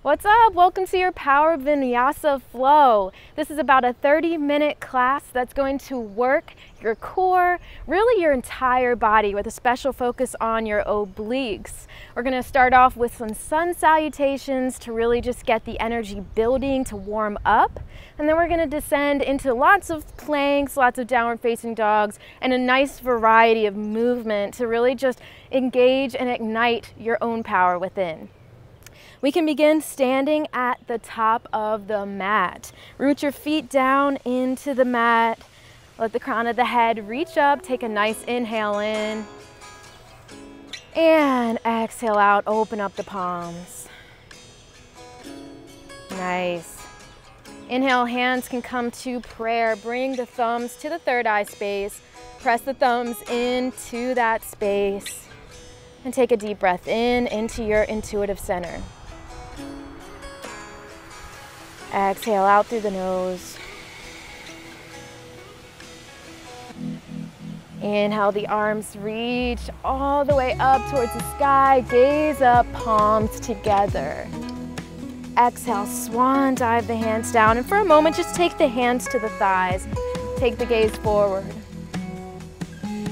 What's up? Welcome to your Power Vinyasa Flow. This is about a 30-minute class that's going to work your core, really your entire body, with a special focus on your obliques. We're going to start off with some sun salutations to really just get the energy building to warm up. And then we're going to descend into lots of planks, lots of downward facing dogs, and a nice variety of movement to really just engage and ignite your own power within. We can begin standing at the top of the mat. Root your feet down into the mat. Let the crown of the head reach up. Take a nice inhale in. And exhale out. Open up the palms. Nice. Inhale, hands can come to prayer. Bring the thumbs to the third eye space. Press the thumbs into that space. And take a deep breath in into your intuitive center. Exhale out through the nose. Inhale, the arms reach all the way up towards the sky. Gaze up, palms together. Exhale, swan dive the hands down. And for a moment, just take the hands to the thighs. Take the gaze forward.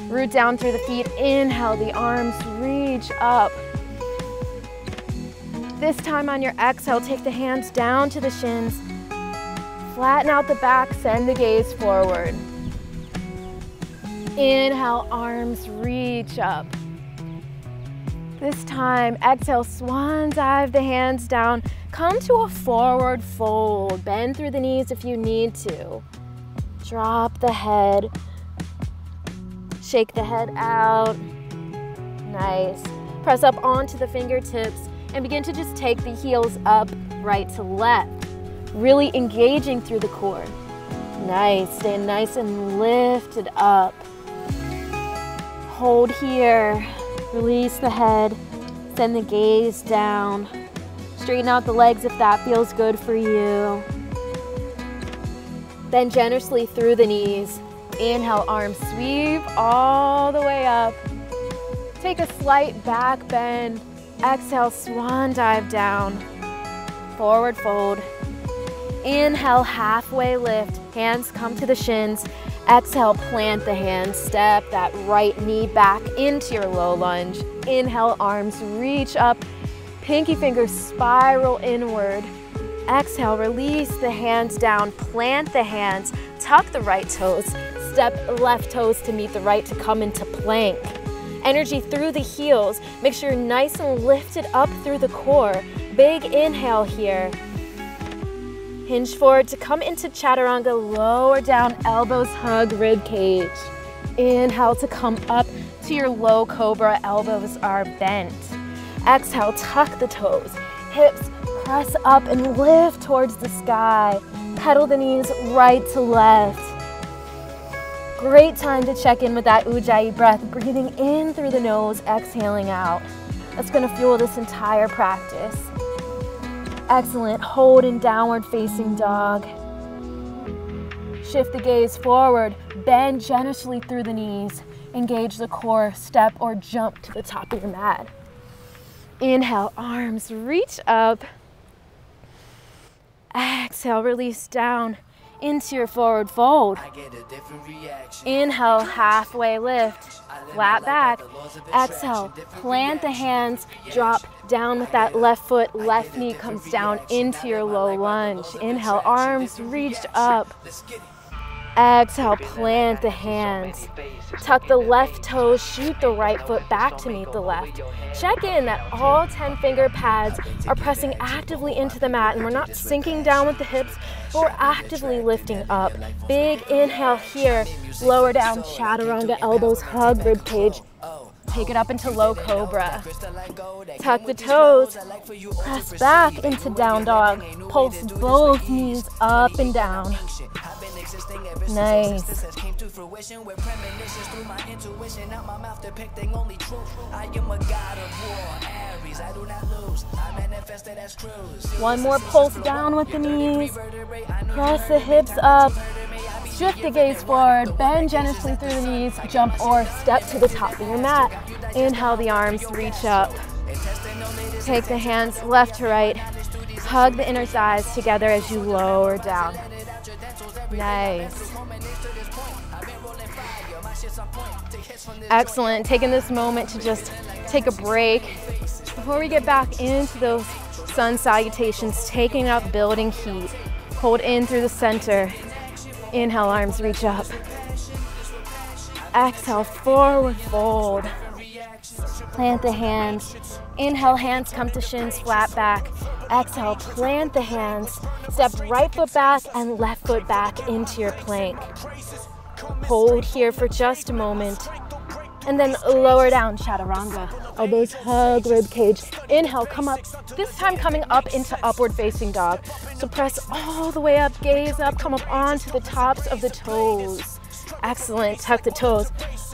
Root down through the feet. Inhale, the arms reach up. This time on your exhale, take the hands down to the shins. Flatten out the back, send the gaze forward. Inhale, arms reach up. This time, exhale, swan dive the hands down. Come to a forward fold. Bend through the knees if you need to. Drop the head. Shake the head out. Nice. Press up onto the fingertips. And begin to just take the heels up, right to left. Really engaging through the core. Nice, stay nice and lifted up. Hold here, release the head, send the gaze down. Straighten out the legs if that feels good for you. Bend generously through the knees. Inhale, arms sweep all the way up. Take a slight back bend. Exhale, swan dive down, forward fold. Inhale, halfway lift, hands come to the shins. Exhale, plant the hands, step that right knee back into your low lunge. Inhale, arms reach up, pinky fingers spiral inward. Exhale, release the hands down, plant the hands, tuck the right toes, step left toes to meet the right to come into plank. Energy through the heels. Make sure you're nice and lifted up through the core. Big inhale here. Hinge forward to come into chaturanga. Lower down, elbows hug rib cage. Inhale to come up to your low cobra. Elbows are bent. Exhale, tuck the toes. Hips press up and lift towards the sky. Pedal the knees right to left. Great time to check in with that Ujjayi breath, breathing in through the nose, exhaling out. That's going to fuel this entire practice. Excellent. Hold in downward facing dog. Shift the gaze forward. Bend generously through the knees. Engage the core. Step or jump to the top of your mat. Inhale, arms reach up. Exhale, release down into your forward fold. Inhale, halfway lift, flat back. Exhale, plant the hands, drop down with that left foot, left knee comes down into your low lunge. Inhale, arms reach up. Exhale, plant the hands. Tuck the left toes, shoot the right foot back to meet the left. Check in that all 10 finger pads are pressing actively into the mat, and we're not sinking down with the hips, but we're actively lifting up. Big inhale here, lower down, chaturanga, elbows hug rib cage. Take it up into low cobra. Tuck the toes, press back into down dog. Pulse both knees up and down. Nice. One more pulse down with the knees. Press the hips up. Shift the gaze forward, bend generously through the knees, jump or step to the top of your mat. Inhale, the arms reach up. Take the hands left to right. Hug the inner thighs together as you lower down. Nice. Excellent. Taking this moment to just take a break before we get back into those sun salutations, taking up building heat. Hold in through the center. Inhale, arms reach up. Exhale, forward fold. Plant the hands. Inhale, hands come to shins, flat back. Exhale, plant the hands. Step right foot back and left foot back into your plank. Hold here for just a moment. And then lower down, chaturanga. Elbows hug rib cage. Inhale, come up. This time coming up into upward facing dog. So press all the way up, gaze up, come up onto the tops of the toes. Excellent, tuck the toes.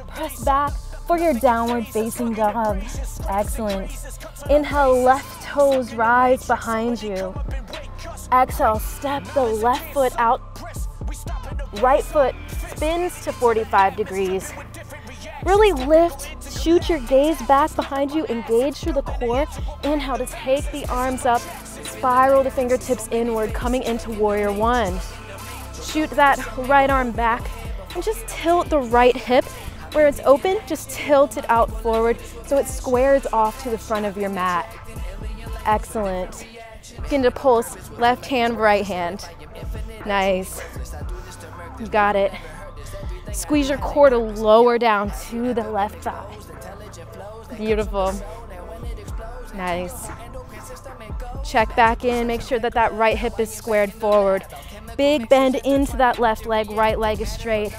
Press back for your downward facing dog. Excellent. Inhale, left toes rise behind you. Exhale, step the left foot out. Right foot spins to 45 degrees. Really lift, shoot your gaze back behind you, engage through the core. Inhale to take the arms up, spiral the fingertips inward, coming into warrior one. Shoot that right arm back and just tilt the right hip. Where it's open, just tilt it out forward so it squares off to the front of your mat. Excellent. Begin to pulse left hand, right hand. Nice. You got it. Squeeze your core to lower down to the left thigh. Beautiful. Nice. Check back in, make sure that that right hip is squared forward. Big bend into that left leg, right leg is straight.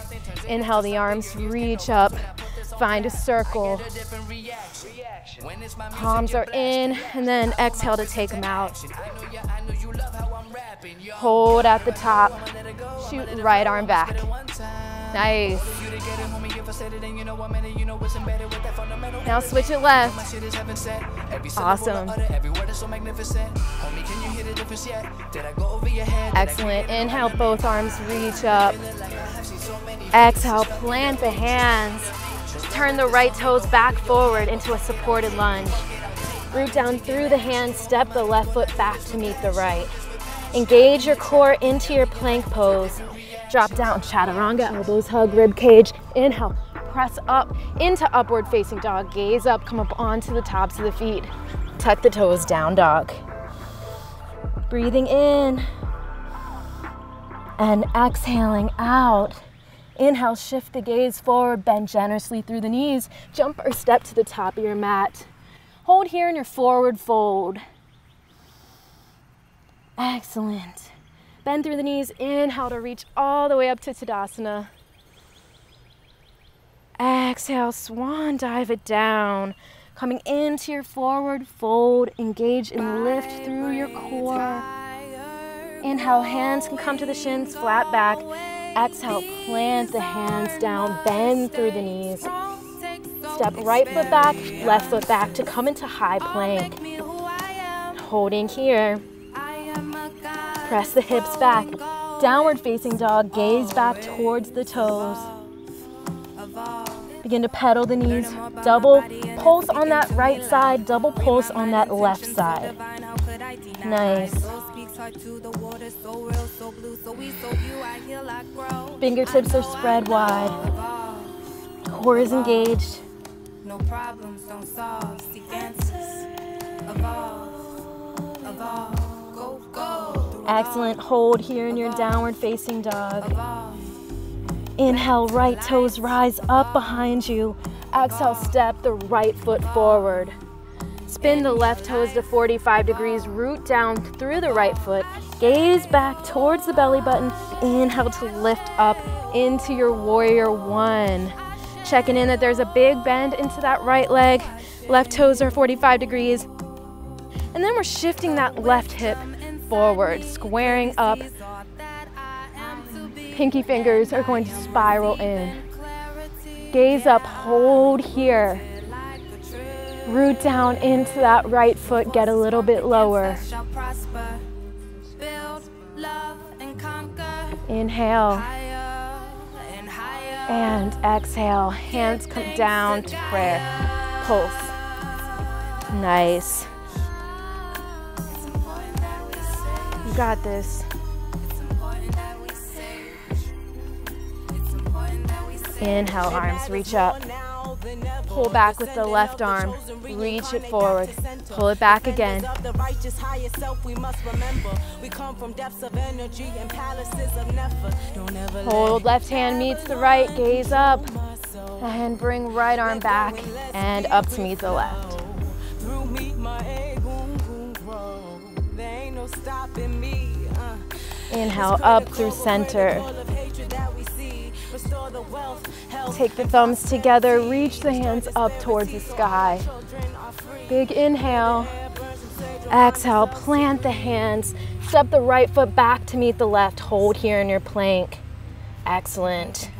Inhale, the arms reach up, find a circle. Palms are in, and then exhale to take them out. Hold at the top, shoot right arm back. Nice. Now switch it left. Awesome. Excellent. Inhale, both arms reach up. Exhale, plant the hands. Turn the right toes back forward into a supported lunge. Root down through the hands, step the left foot back to meet the right. Engage your core into your plank pose. Drop down, chaturanga, elbows hug rib cage. Inhale, press up into upward facing dog. Gaze up, come up onto the tops of the feet. Tuck the toes, down dog. Breathing in and exhaling out. Inhale, shift the gaze forward, bend generously through the knees. Jump or step to the top of your mat. Hold here in your forward fold. Excellent. Bend through the knees, inhale to reach all the way up to Tadasana. Exhale, swan dive it down. Coming into your forward fold, engage and lift through your core. Inhale, hands can come to the shins, flat back. Exhale, plant the hands down, bend through the knees. Step right foot back, left foot back to come into high plank. Holding here. Press the hips back. Downward facing dog, gaze back towards the toes. Begin to pedal the knees. Double pulse on that right side, double pulse on that left side. Nice. Fingertips are spread wide. Core is engaged. No problems don't solve, seek answers. Evolve, evolve, go, go. Excellent. Hold here in your downward facing dog. Inhale, right toes rise up behind you. Exhale, step the right foot forward. Spin the left toes to 45 degrees, root down through the right foot. Gaze back towards the belly button. Inhale to lift up into your warrior one. Checking in that there's a big bend into that right leg. Left toes are 45 degrees. And then we're shifting that left hip forward, squaring up. Pinky fingers are going to spiral in. Gaze up, hold here. Root down into that right foot, get a little bit lower. Inhale. And exhale, hands come down to prayer. Pulse. Nice. You got this. Inhale, arms reach up. Pull back with the left arm. Reach it forward. Pull it back again. Hold, left hand meets the right, gaze up. And bring right arm back and up to meet the left. Inhale, up through center. Take the thumbs together, reach the hands up towards the sky. Big inhale. Exhale, plant the hands. Step the right foot back to meet the left. Hold here in your plank. Excellent.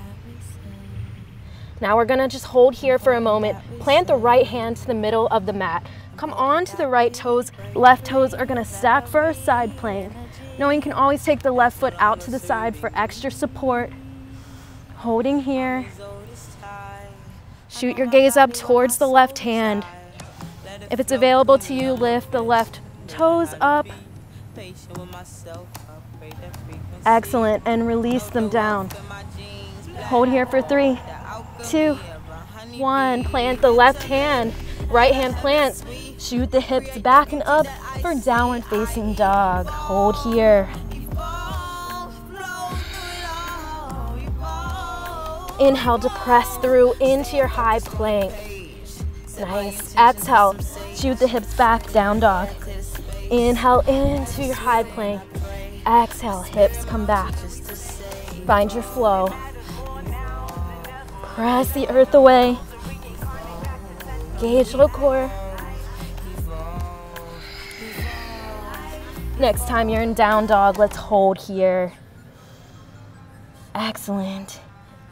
Now we're gonna just hold here for a moment. Plant the right hand to the middle of the mat. Come on to the right toes. Left toes are gonna stack for a side plank. Knowing you can always take the left foot out to the side for extra support. Holding here. Shoot your gaze up towards the left hand. If it's available to you, lift the left toes up. Excellent, and release them down. Hold here for 3, 2, 1. Plant the left hand. Right hand plants. Shoot the hips back and up for downward facing dog. Hold here. Inhale to press through into your high plank. Nice. Exhale, shoot the hips back, down dog. Inhale into your high plank. Exhale, hips come back. Find your flow. Press the earth away. Gauge low core. Next time you're in down dog, let's hold here. Excellent.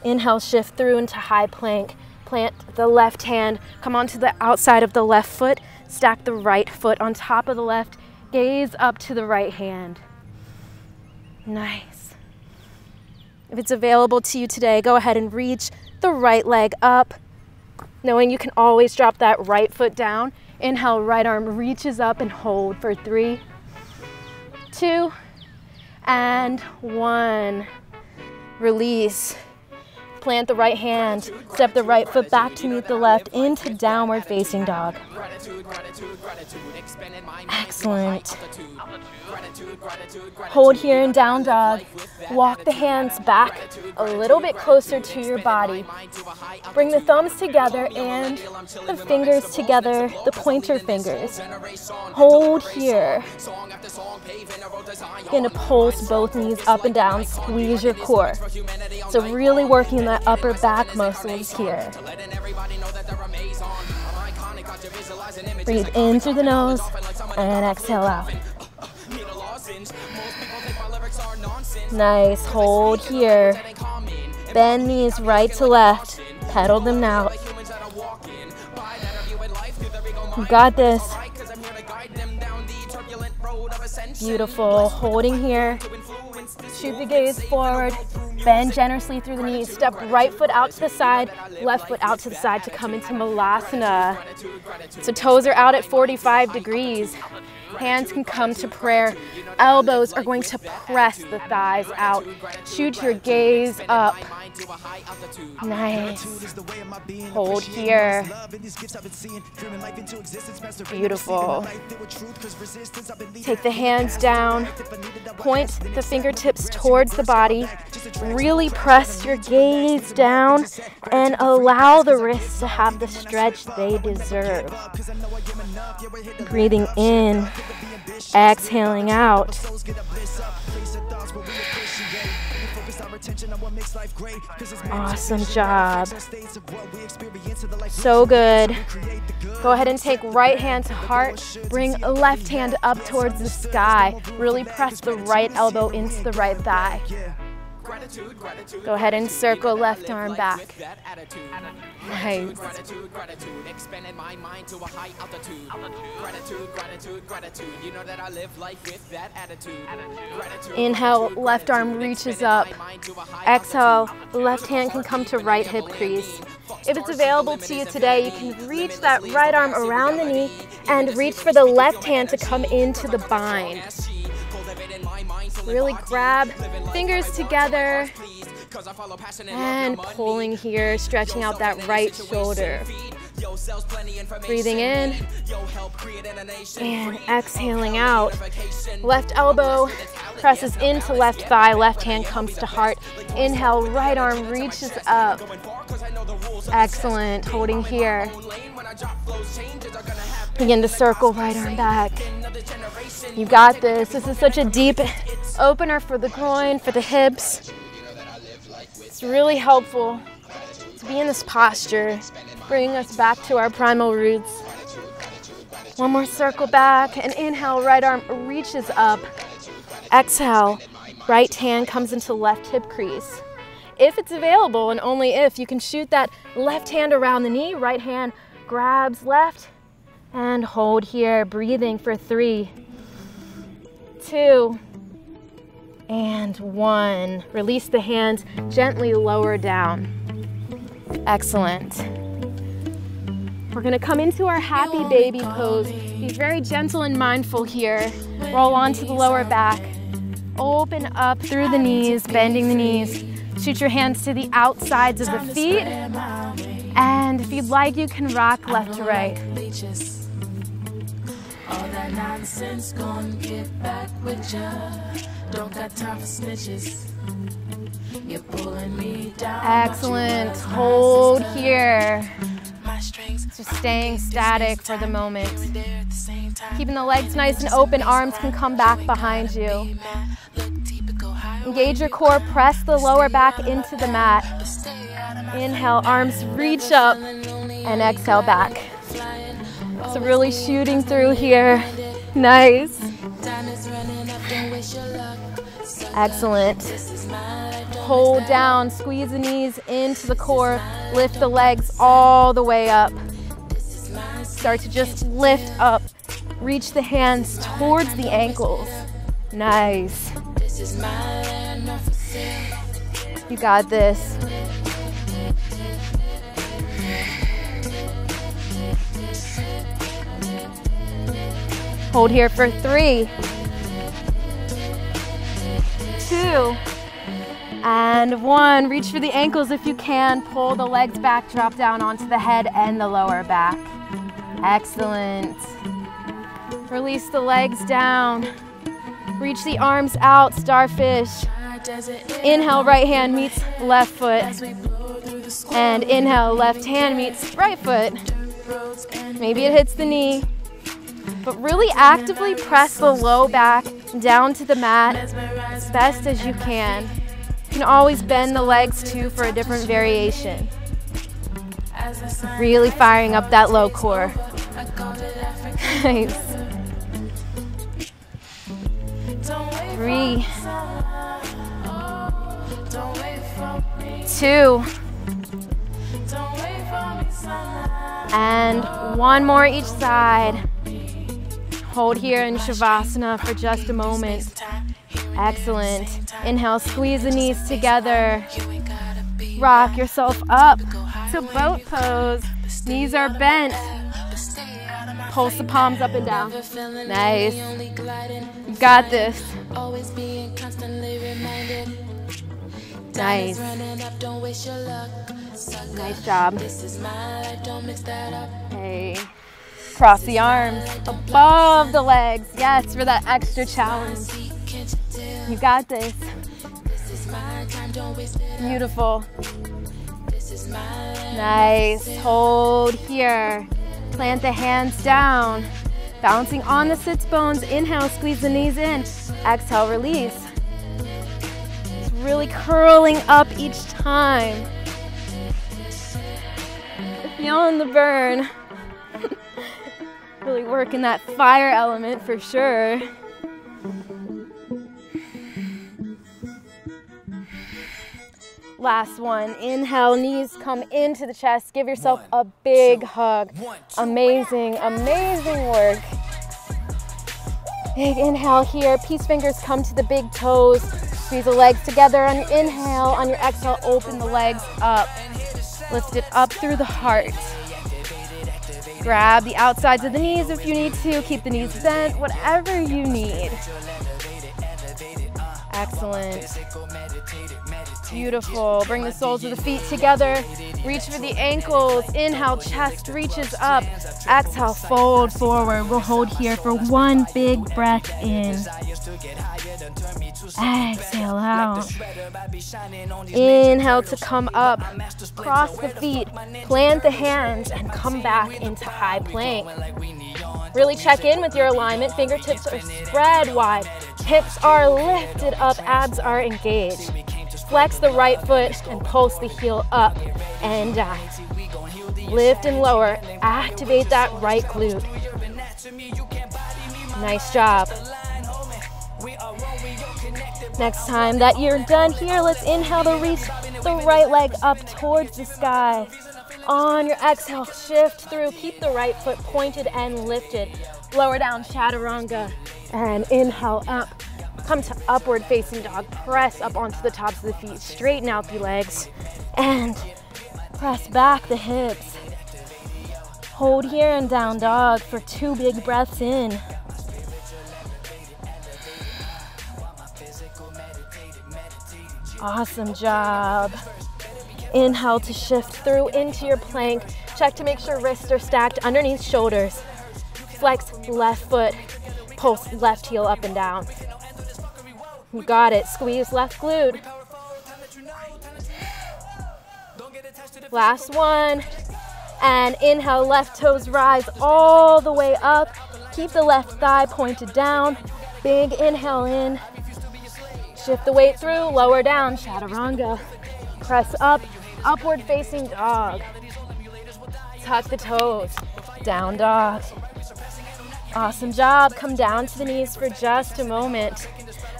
Inhale, shift through into high plank. Plant the left hand. Come onto the outside of the left foot. Stack the right foot on top of the left. Gaze up to the right hand. Nice. If it's available to you today, go ahead and reach the right leg up. Knowing you can always drop that right foot down. Inhale, right arm reaches up and hold for 3, 2, and 1. Release. Plant the right hand, step the right foot back to meet the left into downward facing dog. Excellent. Hold here in down dog. Walk the hands back a little bit closer to your body. Bring the thumbs together and the fingers together, the pointer fingers. Hold here. You're gonna pulse both knees up and down, squeeze your core. So really working that upper back muscles here. Breathe in through the nose and exhale out. Nice, hold here. Bend knees right to left. Pedal them out. You got this. Beautiful, holding here. Shoot the gaze forward. Bend generously through the knees. Step right foot out to the side, left foot out to the side to come into Blissasana. So toes are out at 45 degrees. Hands can come to prayer. Elbows are going to press the thighs out. Shoot your gaze up. Nice. Hold here. Beautiful. Take the hands down. Point the fingertips towards the body. Really press your gaze down and allow the wrists to have the stretch they deserve. Breathing in, exhaling out. Awesome job. So good. Go ahead and take right hand to heart. Bring left hand up towards the sky. Really press the right elbow into the right thigh. Go ahead and circle left arm back. Nice. Inhale, left arm reaches up. Exhale, left hand can come to right hip crease. If it's available to you today, you can reach that right arm around the knee and reach for the left hand to come into the bind. Really grab fingers together and pulling here, stretching out that right shoulder. Breathing in and exhaling out. Left elbow presses into left thigh, left hand comes to heart. Inhale, right arm reaches up. Excellent, holding here. Begin to circle right arm back. You got this. This is such a deep opener for the groin, for the hips. It's really helpful to be in this posture, bringing us back to our primal roots. One more circle back, and inhale, right arm reaches up. Exhale, right hand comes into left hip crease. If it's available, and only if, you can shoot that left hand around the knee, right hand grabs left, and hold here, breathing for 3, 2, and 1. Release the hands, gently lower down. Excellent. We're gonna come into our happy baby pose. Be very gentle and mindful here. Roll onto the lower back. Open up through the knees, bending the knees. Shoot your hands to the outsides of the feet. And if you'd like, you can rock left to right. All that nonsense, gonna get back with ya. Don't got time for snitches. You're pulling me down. Excellent. Hold here. Just staying static for the moment. Keeping the legs nice and open, arms can come back behind you. Engage your core, press the lower back into the mat. Inhale, arms reach up, and exhale back. So really shooting through here. Nice. Excellent. Hold down, squeeze the knees into the core, lift the legs all the way up. Start to just lift up, reach the hands towards the ankles. Nice. You got this. Hold here for 3, 2, and 1. Reach for the ankles if you can. Pull the legs back, drop down onto the head and the lower back. Excellent. Release the legs down. Reach the arms out, starfish. Inhale, right hand meets left foot. And inhale, left hand meets right foot. Maybe it hits the knee. But really actively press the low back down to the mat as best as you can. You can always bend the legs too for a different variation. Really firing up that low core. Nice. 3, 2, and 1 more each side. Hold here in Shavasana for just a moment. Excellent. Inhale, squeeze the knees together. Rock yourself up to boat pose. Knees are bent. Pulse the palms up and down. Nice. You got this. Nice. Nice job. Hey. Cross the arms above the legs. Yes, for that extra challenge. You got this. Beautiful. Nice. Hold here. Plant the hands down. Bouncing on the sits bones. Inhale, squeeze the knees in. Exhale, release. It's really curling up each time. Feeling the burn. Really working that fire element for sure. Last one. Inhale, knees come into the chest. Give yourself a big hug. Amazing, amazing work. Big inhale here. Peace fingers come to the big toes. Squeeze the legs together on your inhale. On your exhale, open the legs up. Lift it up through the heart. Grab the outsides of the knees if you need to. Keep the knees bent, whatever you need. Excellent. Beautiful. Bring the soles of the feet together. Reach for the ankles. Inhale, chest reaches up. Exhale, fold forward. We'll hold here for one big breath in. Exhale out. Inhale to come up. Cross the feet. Plant the hands and come back into high plank. Really check in with your alignment. Fingertips are spread wide. Hips are lifted up. Abs are engaged. Flex the right foot and pulse the heel up and down. Lift and lower. Activate that right glute. Nice job. Next time that you're done here, let's inhale to reach the right leg up towards the sky. On your exhale, shift through. Keep the right foot pointed and lifted. Lower down, chaturanga, and inhale up. Come to upward facing dog. Press up onto the tops of the feet. Straighten out the legs and press back the hips. Hold here in down dog for 2 big breaths in. Awesome job. Inhale to shift through into your plank. Check to make sure wrists are stacked underneath shoulders. Flex left foot. Pulse left heel up and down. You got it. Squeeze left glute. Last one. And inhale, left toes rise all the way up. Keep the left thigh pointed down. Big inhale in. Shift the weight through, lower down, chaturanga. Press up, upward facing dog. Tuck the toes, down dog. Awesome job. Come down to the knees for just a moment.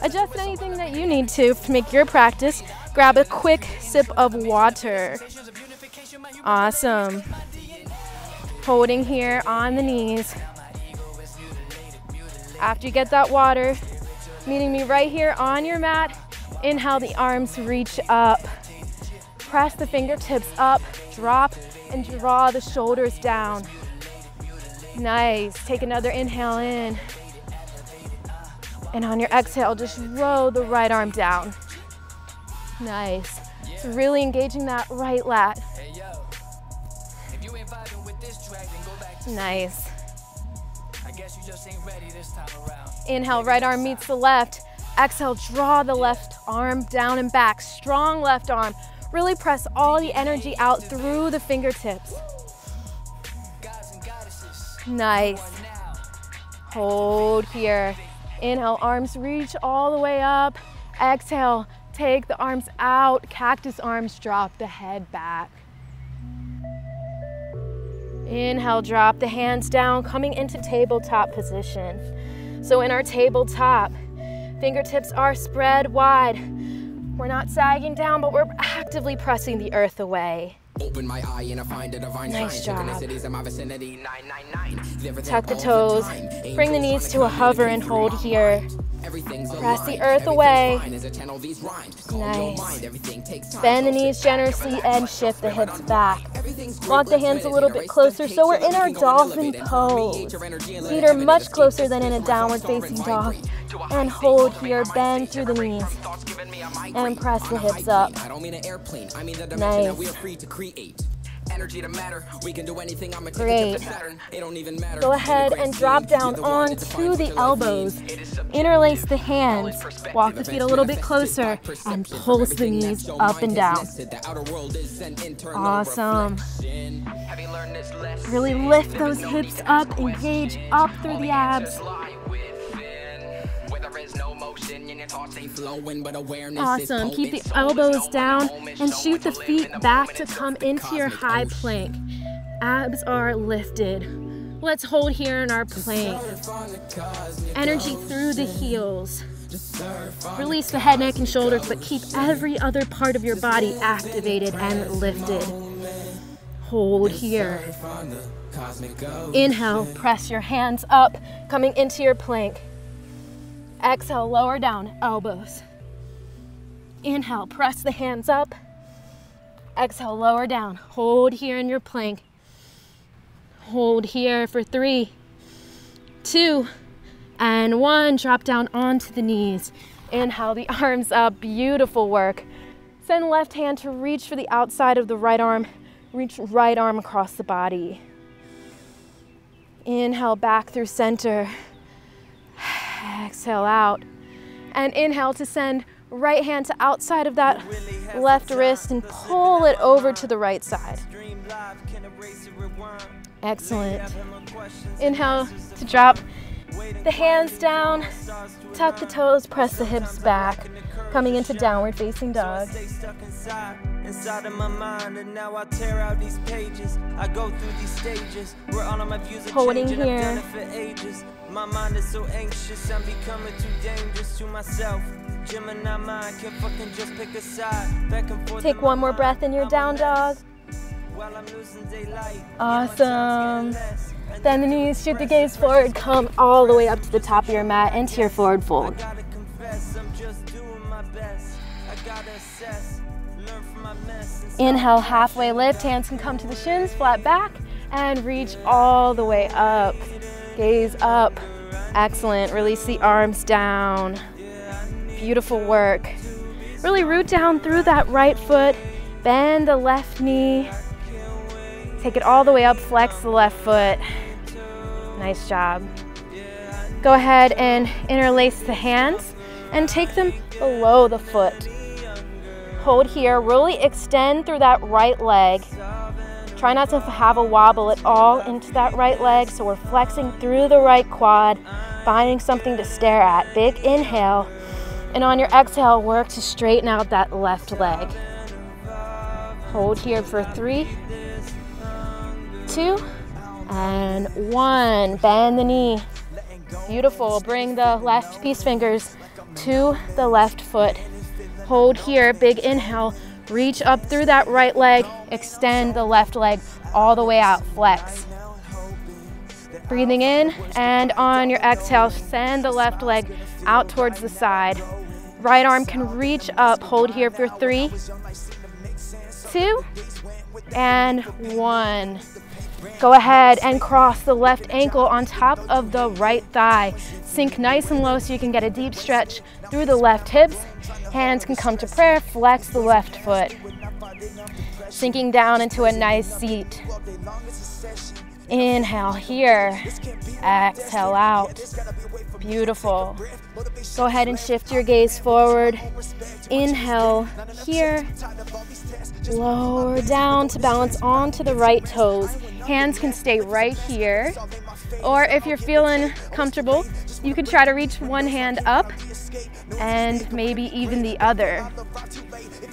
Adjust anything that you need to make your practice. Grab a quick sip of water. Awesome. Holding here on the knees. After you get that water, meeting me right here on your mat. Inhale, the arms reach up. Press the fingertips up, drop, and draw the shoulders down. Nice. Take another inhale in. And on your exhale, just row the right arm down. Nice. So really engaging that right lat. Nice. Inhale, right arm meets the left. Exhale, draw the left arm down and back. Strong left arm. Really press all the energy out through the fingertips. Nice. Hold here. Inhale, arms reach all the way up. Exhale, take the arms out. Cactus arms, drop the head back. Inhale, drop the hands down, coming into tabletop position. So in our tabletop, fingertips are spread wide. We're not sagging down, but we're actively pressing the earth away. Open my eye and I find a divine nice job. Tuck the toes, bring the knees to a hover and hold here. Press the earth away. Nice. Bend the knees generously and shift the hips back. Walk the hands a little bit closer so we're in our dolphin pose. Feet are much closer than in a downward facing dog. And hold here, bend through the knees. And press the hips up. Nice. Great. Go ahead and drop down onto the elbows. Interlace the hands. Walk the feet a little bit closer and pulse the knees up and down. Awesome. Really lift those hips up, engage up through the abs. Awesome. Keep the elbows down and shoot the feet back to come into your high plank. Abs are lifted. Let's hold here in our plank. Energy through the heels. Release the head, neck, and shoulders, but keep every other part of your body activated and lifted. Hold here. Inhale, press your hands up, coming into your plank. Exhale, lower down, elbows. Inhale, press the hands up. Exhale, lower down. Hold here in your plank. Hold here for 3, 2, And 1, drop down onto the knees. Inhale the arms up, beautiful work. Send left hand to reach for the outside of the right arm. Reach right arm across the body. Inhale back through center. Exhale out. And inhale to send right hand to outside of that left wrist and pull it over to the right side. Excellent. Inhale to drop the hands down, tuck the toes, press the hips back, coming into downward facing dog. Inside of my mind, and now I tear out these pages. I go through these stages where all of my views are Holding changing. here. I've done it for ages. My mind is so anxious, I'm becoming too dangerous to myself. Gemini mind can fucking just pick a side. Back and forth. Take one more breath in your down dog. While I'm losing daylight. Awesome. Bend the knees, shoot the gaze forward, come all the way up to the top of your mat into your forward fold. Gotta confess, I'm just doing my best. I gotta assess, learn from my mess. Inhale, halfway lift, hands can come to the shins, flat back, and reach all the way up. Gaze up. Excellent. Release the arms down. Beautiful work. Really root down through that right foot, bend the left knee, take it all the way up, flex the left foot. Nice job. Go ahead and interlace the hands and take them below the foot. Hold here, really extend through that right leg. Try not to have a wobble at all into that right leg, so we're flexing through the right quad, finding something to stare at. Big inhale, and on your exhale, work to straighten out that left leg. Hold here for 3, 2, and 1. Bend the knee. Beautiful. Bring the left peace fingers to the left foot. Hold here, big inhale. Reach up through that right leg. Extend the left leg all the way out. Flex. Breathing in, and on your exhale, send the left leg out towards the side. Right arm can reach up. Hold here for 3, 2, and 1. Go ahead and cross the left ankle on top of the right thigh. Sink nice and low so you can get a deep stretch through the left hips. Hands can come to prayer, flex the left foot. Sinking down into a nice seat. Inhale here, exhale out. Beautiful. Go ahead and shift your gaze forward. Inhale here, lower down to balance onto the right toes. Hands can stay right here, or if you're feeling comfortable, you can try to reach one hand up and maybe even the other.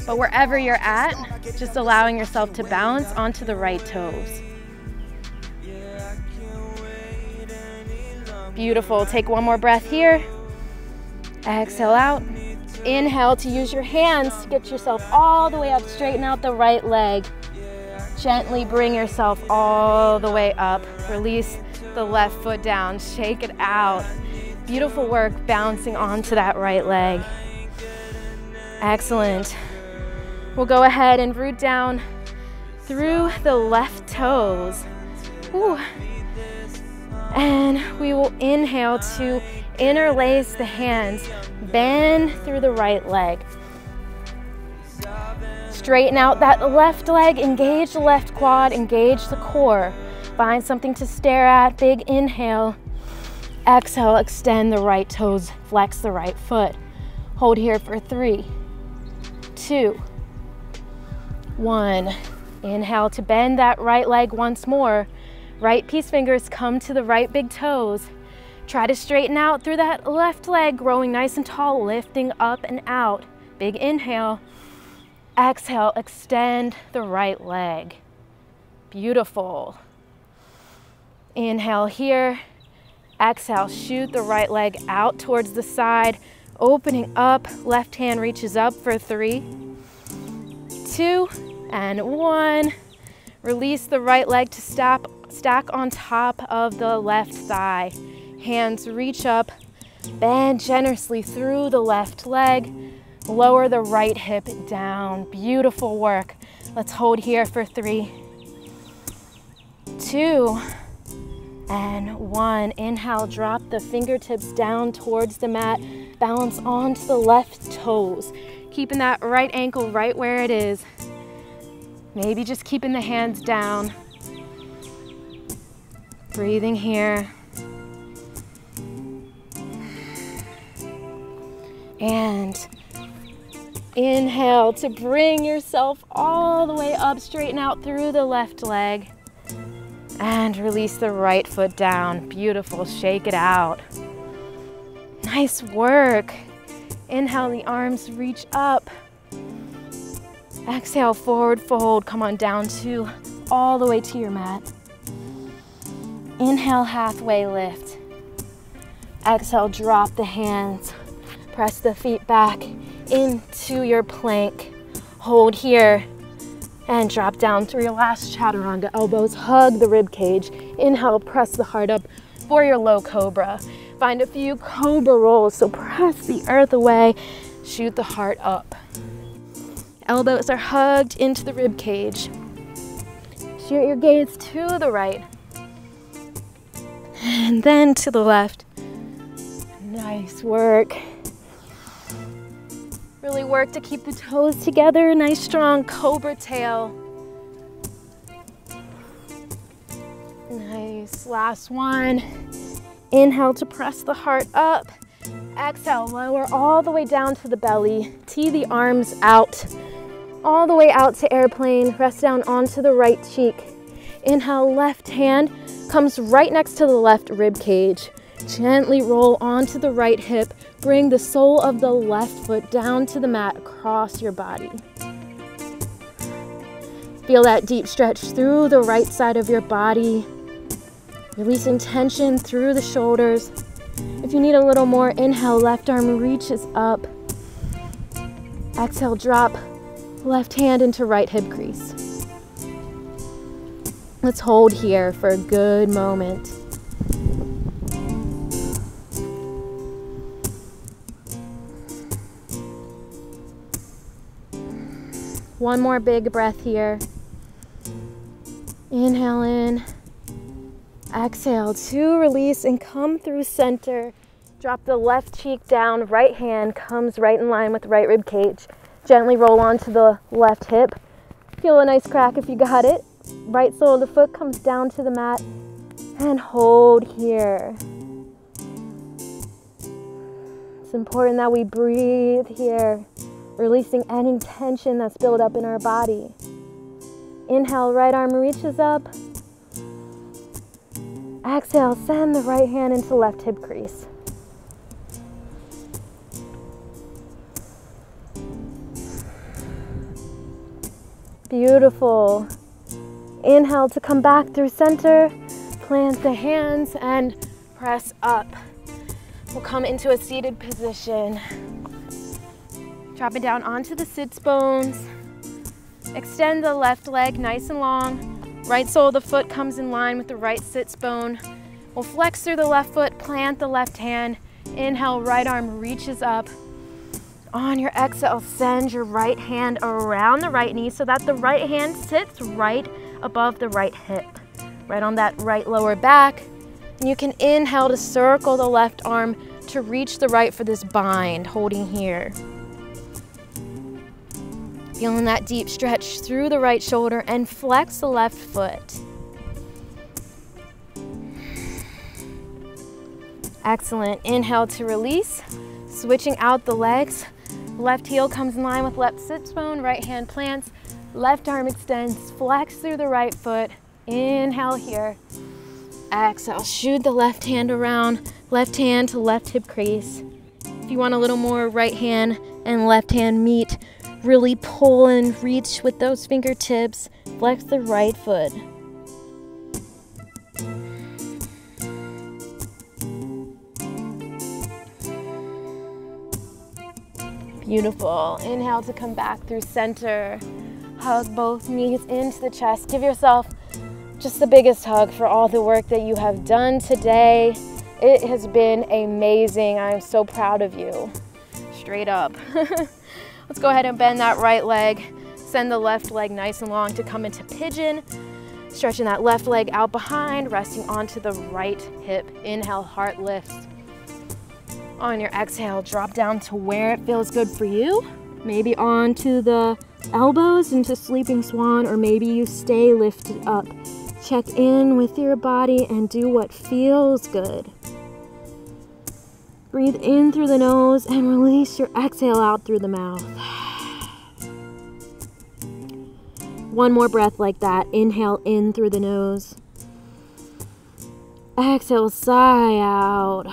But wherever you're at, just allowing yourself to balance onto the right toes. Beautiful. Take one more breath here. Exhale out. Inhale to use your hands to get yourself all the way up. Straighten out the right leg. Gently bring yourself all the way up. Release the left foot down. Shake it out. Beautiful work bouncing onto that right leg. Excellent. We'll go ahead and root down through the left toes. Ooh. And we will inhale to interlace the hands. Bend through the right leg. Straighten out that left leg, engage the left quad, engage the core. Find something to stare at, big inhale. Exhale, extend the right toes, flex the right foot. Hold here for 3, 2, 1. Inhale to bend that right leg once more. Right peace fingers come to the right big toes. Try to straighten out through that left leg, growing nice and tall, lifting up and out. Big inhale. Exhale, extend the right leg. Beautiful. Inhale here. Exhale, shoot the right leg out towards the side, opening up. Left hand reaches up for 3, 2, and 1. Release the right leg to stack on top of the left thigh. Hands reach up, bend generously through the left leg. Lower the right hip down. Beautiful work. Let's hold here for 3, 2, and 1. Inhale, drop the fingertips down towards the mat. Balance onto the left toes. Keeping that right ankle right where it is. Maybe just keeping the hands down. Breathing here. And inhale to bring yourself all the way up, straighten out through the left leg. And release the right foot down. Beautiful, shake it out. Nice work. Inhale, the arms reach up. Exhale, forward fold. Come on down to all the way to your mat. Inhale, halfway lift. Exhale, drop the hands. Press the feet back into your plank. Hold here and drop down through your last chaturanga. Elbows hug the rib cage. Inhale, press the heart up for your low cobra. Find a few cobra rolls, so press the earth away, shoot the heart up. Elbows are hugged into the rib cage. Shoot your gaze to the right and then to the left. Nice work. Really work to keep the toes together. Nice strong cobra tail. Nice, last one. Inhale to press the heart up. Exhale, lower all the way down to the belly. Tee the arms out, all the way out to airplane. Rest down onto the right cheek. Inhale, left hand comes right next to the left rib cage. Gently roll onto the right hip. Bring the sole of the left foot down to the mat across your body. Feel that deep stretch through the right side of your body. Releasing tension through the shoulders. If you need a little more, inhale, left arm reaches up. Exhale, drop left hand into right hip crease. Let's hold here for a good moment. One more big breath here. Inhale in. Exhale to release and come through center. Drop the left cheek down, right hand comes right in line with the right rib cage. Gently roll onto the left hip. Feel a nice crack if you got it. Right sole of the foot comes down to the mat and hold here. It's important that we breathe here, releasing any tension that's built up in our body. Inhale, right arm reaches up. Exhale, send the right hand into left hip crease. Beautiful. Inhale to come back through center. Plant the hands and press up. We'll come into a seated position. Drop it down onto the sits bones. Extend the left leg nice and long. Right sole of the foot comes in line with the right sits bone. We'll flex through the left foot, plant the left hand. Inhale, right arm reaches up. On your exhale, send your right hand around the right knee so that the right hand sits right above the right hip, right on that right lower back. And you can inhale to circle the left arm to reach the right for this bind, holding here. Feeling that deep stretch through the right shoulder and flex the left foot. Excellent. Inhale to release. Switching out the legs. Left heel comes in line with left sits bone. Right hand plants. Left arm extends. Flex through the right foot. Inhale here. Exhale. Shoot the left hand around. Left hand to left hip crease. If you want a little more, right hand and left hand meet. Really pull and reach with those fingertips. Flex the right foot. Beautiful. Inhale to come back through center. Hug both knees into the chest. Give yourself just the biggest hug for all the work that you have done today. It has been amazing. I'm so proud of you. Straight up. Let's go ahead and bend that right leg. Send the left leg nice and long to come into pigeon. Stretching that left leg out behind, resting onto the right hip. Inhale, heart lifts. On your exhale, drop down to where it feels good for you. Maybe onto the elbows into sleeping swan, or maybe you stay lifted up. Check in with your body and do what feels good. Breathe in through the nose and release your exhale out through the mouth. One more breath like that. Inhale in through the nose. Exhale, sigh out.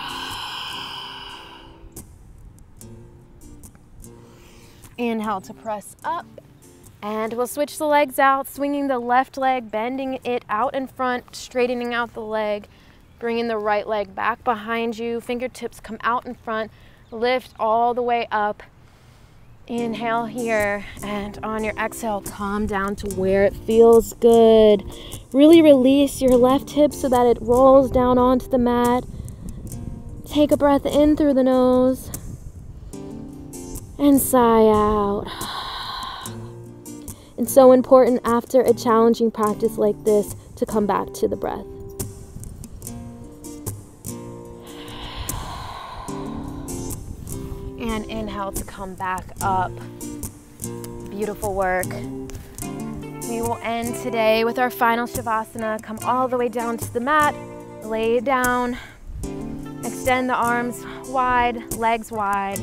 Inhale to press up. And we'll switch the legs out, swinging the left leg, bending it out in front, straightening out the leg, bringing the right leg back behind you. Fingertips come out in front, lift all the way up. Inhale here, and on your exhale, come down to where it feels good. Really release your left hip so that it rolls down onto the mat. Take a breath in through the nose and sigh out. It's so important after a challenging practice like this to come back to the breath. And inhale to come back up. Beautiful work. We will end today with our final Shavasana. Come all the way down to the mat, lay down, extend the arms wide, legs wide.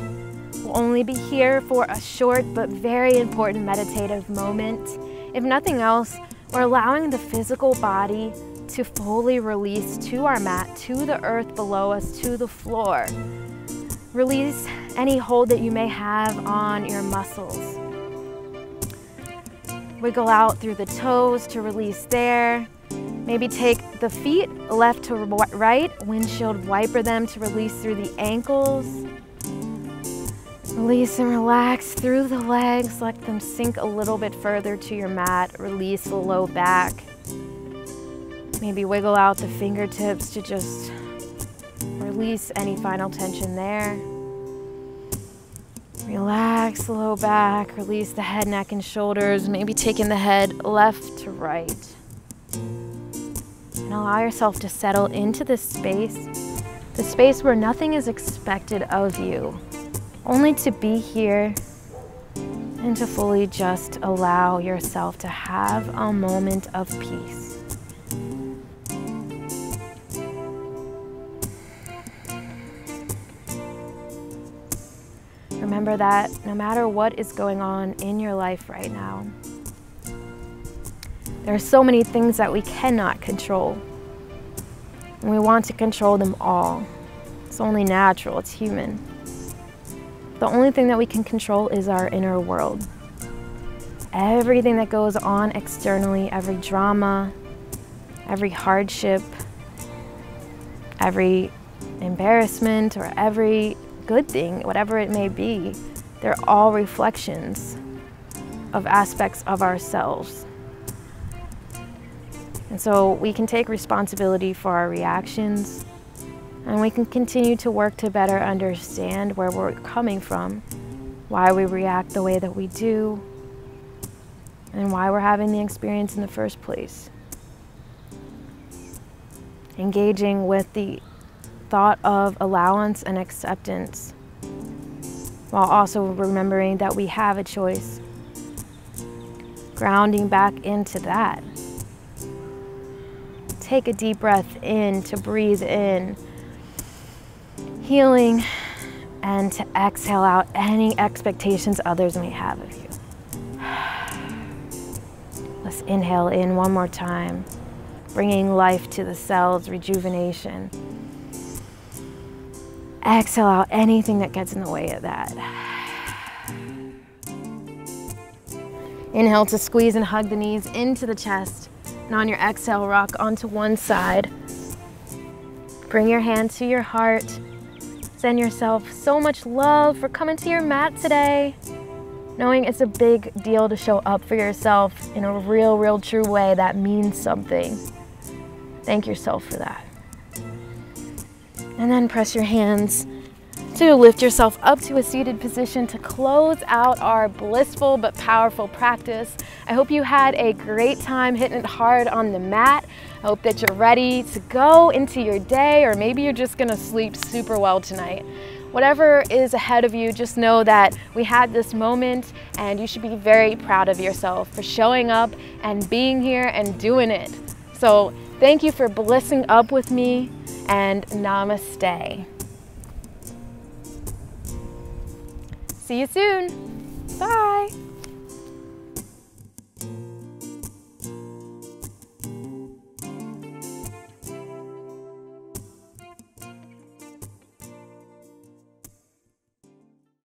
We'll only be here for a short but very important meditative moment. If nothing else, we're allowing the physical body to fully release to our mat, to the earth below us, to the floor. Release any hold that you may have on your muscles. Wiggle out through the toes to release there. Maybe take the feet left to right, windshield wiper them to release through the ankles. Release and relax through the legs, let them sink a little bit further to your mat. Release the low back. Maybe wiggle out the fingertips to just release any final tension there. Relax the low back, release the head, neck, and shoulders. Maybe taking the head left to right. And allow yourself to settle into this space, the space where nothing is expected of you. Only to be here and to fully just allow yourself to have a moment of peace. Remember that no matter what is going on in your life right now, there are so many things that we cannot control. And we want to control them all. It's only natural, it's human. The only thing that we can control is our inner world. Everything that goes on externally, every drama, every hardship, every embarrassment, or every good thing, whatever it may be, they're all reflections of aspects of ourselves. And so we can take responsibility for our reactions, and we can continue to work to better understand where we're coming from, why we react the way that we do, and why we're having the experience in the first place. Engaging with the thought of allowance and acceptance, while also remembering that we have a choice. Grounding back into that. Take a deep breath in to breathe in. Healing, and to exhale out any expectations others may have of you. Let's inhale in one more time, bringing life to the cells, rejuvenation. Exhale out anything that gets in the way of that. Inhale to squeeze and hug the knees into the chest, and on your exhale, rock onto one side. Bring your hand to your heart. Send yourself so much love for coming to your mat today, knowing it's a big deal to show up for yourself in a real, true way that means something. Thank yourself for that. And then press your hands to lift yourself up to a seated position to close out our blissful but powerful practice. I hope you had a great time hitting it hard on the mat. I hope that you're ready to go into your day, or maybe you're just gonna sleep super well tonight. Whatever is ahead of you, just know that we had this moment and you should be very proud of yourself for showing up and being here and doing it. So thank you for blissing up with me, and namaste. See you soon. Bye.